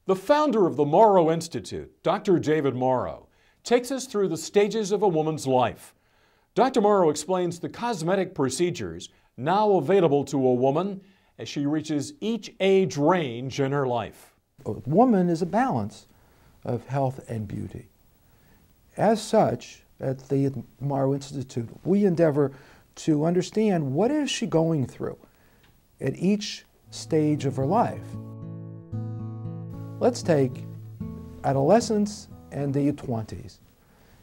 The founder of the Morrow Institute, Dr. David Morrow, takes us through the stages of a woman's life. Dr. Morrow explains the cosmetic procedures now available to a woman as she reaches each age range in her life. A woman is a balance of health and beauty. As such, at the Morrow Institute, we endeavor to understand what is she going through at each stage of her life. Let's take adolescence and the 20s.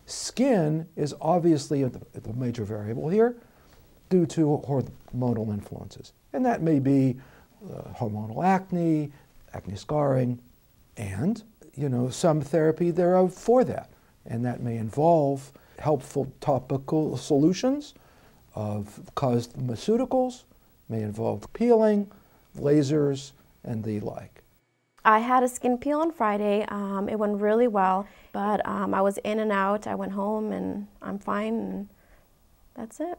Skin is obviously the major variable here due to hormonal influences. And that may be hormonal acne, acne scarring, and some therapy thereof for that. And that may involve helpful topical solutions of cosmeceuticals, may involve peeling, lasers, and the like. I had a skin peel on Friday. It went really well, but I was in and out. I went home and I'm fine, and that's it.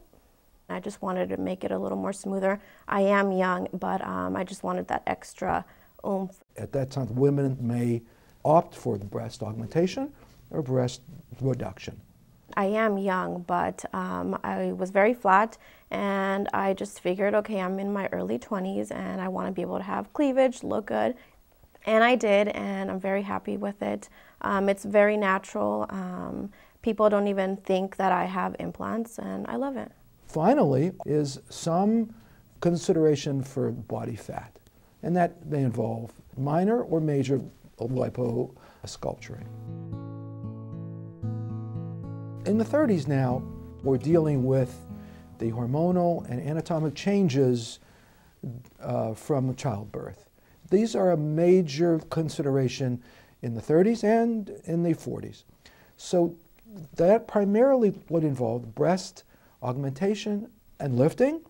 I just wanted to make it a little more smoother. I am young, but I just wanted that extra oomph. At that time, women may opt for the breast augmentation or breast reduction. I am young, but I was very flat, and I just figured, okay, I'm in my early 20s and I want to be able to have cleavage, look good. And I did, and I'm very happy with it. It's very natural. People don't even think that I have implants, and I love it. Finally is some consideration for body fat, and that may involve minor or major liposculpturing. In the 30s now, we're dealing with the hormonal and anatomic changes from childbirth. These are a major consideration in the 30s and in the 40s. So that primarily would involve breast augmentation and lifting.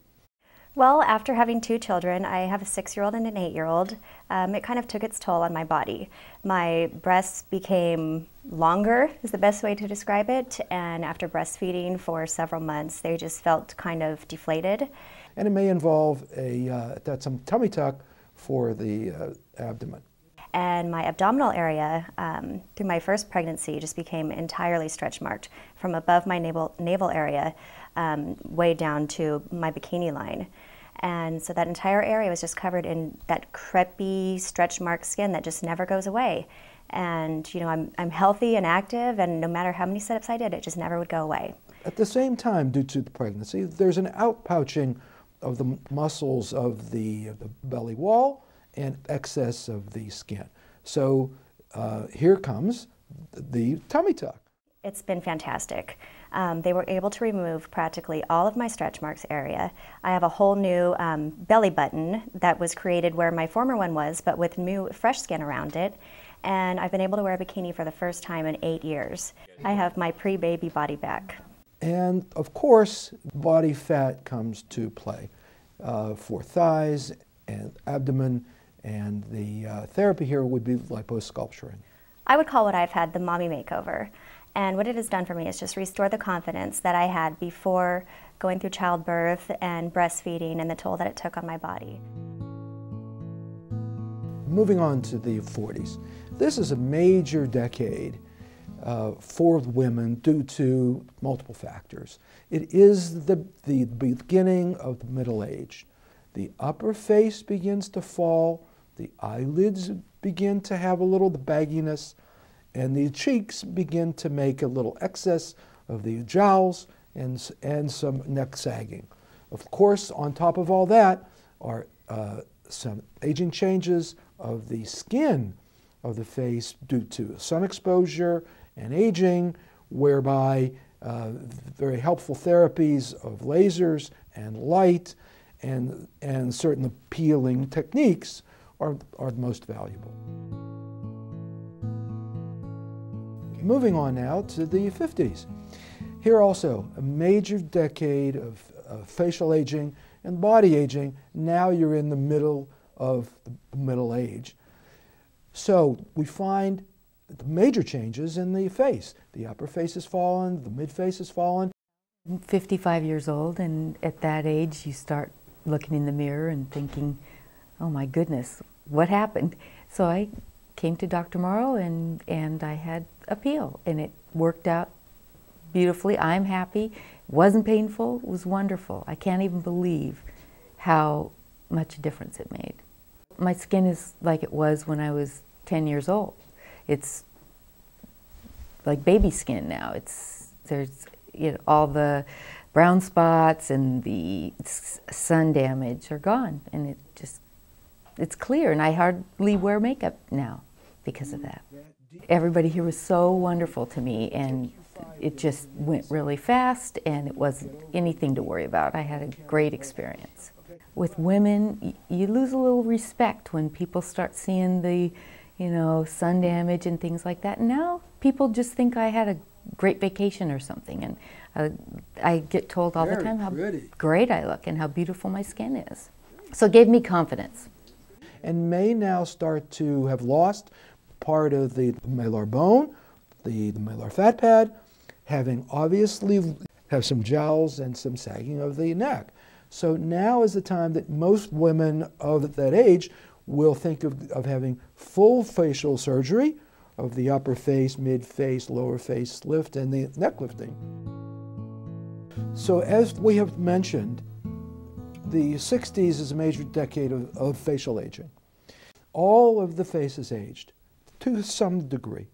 Well, after having 2 children, I have a 6-year-old and an 8-year-old, it kind of took its toll on my body. My breasts became longer, is the best way to describe it, and after breastfeeding for several months, they just felt kind of deflated. And it may involve some tummy tuck for the abdomen. And my abdominal area, through my first pregnancy, just became entirely stretch marked from above my navel area way down to my bikini line. And so that entire area was just covered in that crepey, stretch marked skin that just never goes away. And I'm healthy and active, and no matter how many sit-ups I did, it just never would go away. At the same time, due to the pregnancy, there's an outpouching of the muscles of the belly wall and excess of the skin. So here comes the tummy tuck. It's been fantastic. They were able to remove practically all of my stretch marks area. I have a whole new belly button that was created where my former one was, but with new fresh skin around it. And I've been able to wear a bikini for the first time in 8 years. I have my pre-baby body back. And of course, body fat comes to play for thighs and abdomen, and the therapy here would be liposculpturing. I would call what I've had the mommy makeover. And what it has done for me is just restore the confidence that I had before going through childbirth and breastfeeding and the toll that it took on my body. Moving on to the 40s. This is a major decade for women due to multiple factors. It is the beginning of the middle age. The upper face begins to fall, the eyelids begin to have a little bagginess, and the cheeks begin to make a little excess of the jowls and some neck sagging. Of course, on top of all that are some aging changes of the skin of the face due to sun exposure and aging, whereby very helpful therapies of lasers and light and certain peeling techniques are the most valuable. Moving on now to the 50s. Here also, a major decade of facial aging and body aging. Now you're in the middle of the middle age. So we find the major changes in the face. The upper face has fallen, the mid face has fallen. I'm 55 years old, and at that age you start looking in the mirror and thinking, oh my goodness, what happened? So I came to Dr. Morrow and I had a peel, and it worked out beautifully. I'm happy. It wasn't painful. It was wonderful. I can't even believe how much difference it made. My skin is like it was when I was 10 years old. It's like baby skin now. There's all the brown spots and the sun damage are gone, and it's clear, and I hardly wear makeup now because of that. Everybody here was so wonderful to me, and it just went really fast, and it wasn't anything to worry about. I had a great experience. With women, you lose a little respect when people start seeing the, sun damage and things like that. And now people just think I had a great vacation or something, and I get told all the time how great I look and how beautiful my skin is. So it gave me confidence. And may now start to have lost part of the malar bone, the malar fat pad, having obviously have some jowls and some sagging of the neck. So now is the time that most women of that age will think of having full facial surgery of the upper face, mid face, lower face lift, and the neck lifting. So as we have mentioned, the 60s is a major decade of facial aging. All of the face is aged to some degree.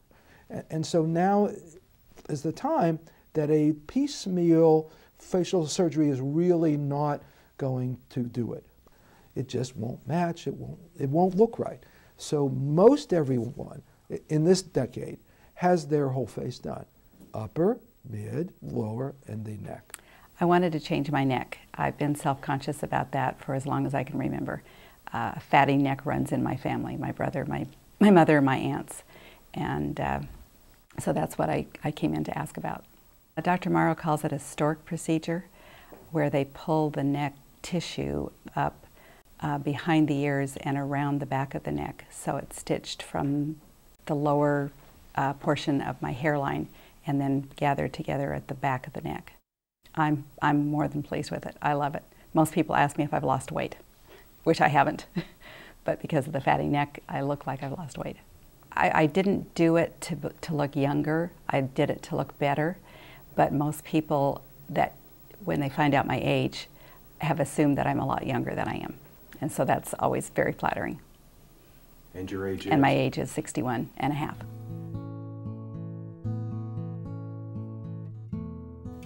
And so now is the time that a piecemeal facial surgery is really not going to do it. It just won't match, it won't look right. So most everyone in this decade has their whole face done. Upper, mid, lower, and the neck. I wanted to change my neck. I've been self-conscious about that for as long as I can remember. A fatty neck runs in my family, my brother, my mother, my aunts. And so that's what I came in to ask about. Dr. Morrow calls it a stork procedure, where they pull the neck tissue up behind the ears and around the back of the neck. So it's stitched from the lower portion of my hairline and then gathered together at the back of the neck. I'm more than pleased with it. I love it. Most people ask me if I've lost weight, which I haven't. But because of the fatty neck, I look like I've lost weight. I didn't do it to look younger. I did it to look better. But most people that, when they find out my age, have assumed that I'm a lot younger than I am. And so that's always very flattering. And your age is? And my age is 61 and a half.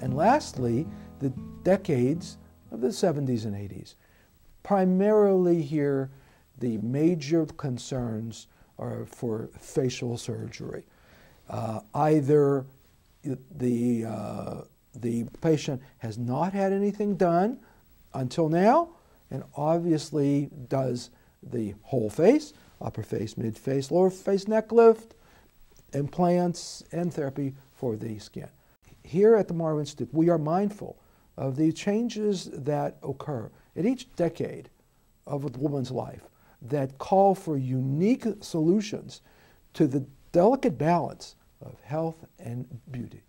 And lastly, the decades of the 70s and 80s. Primarily here, the major concerns are for facial surgery. Either the patient has not had anything done until now, and obviously does the whole face, upper face, mid face, lower face neck lift, implants, and therapy for the skin. Here at the Morrow Institute, we are mindful of the changes that occur at each decade of a woman's life that call for unique solutions to the delicate balance of health and beauty.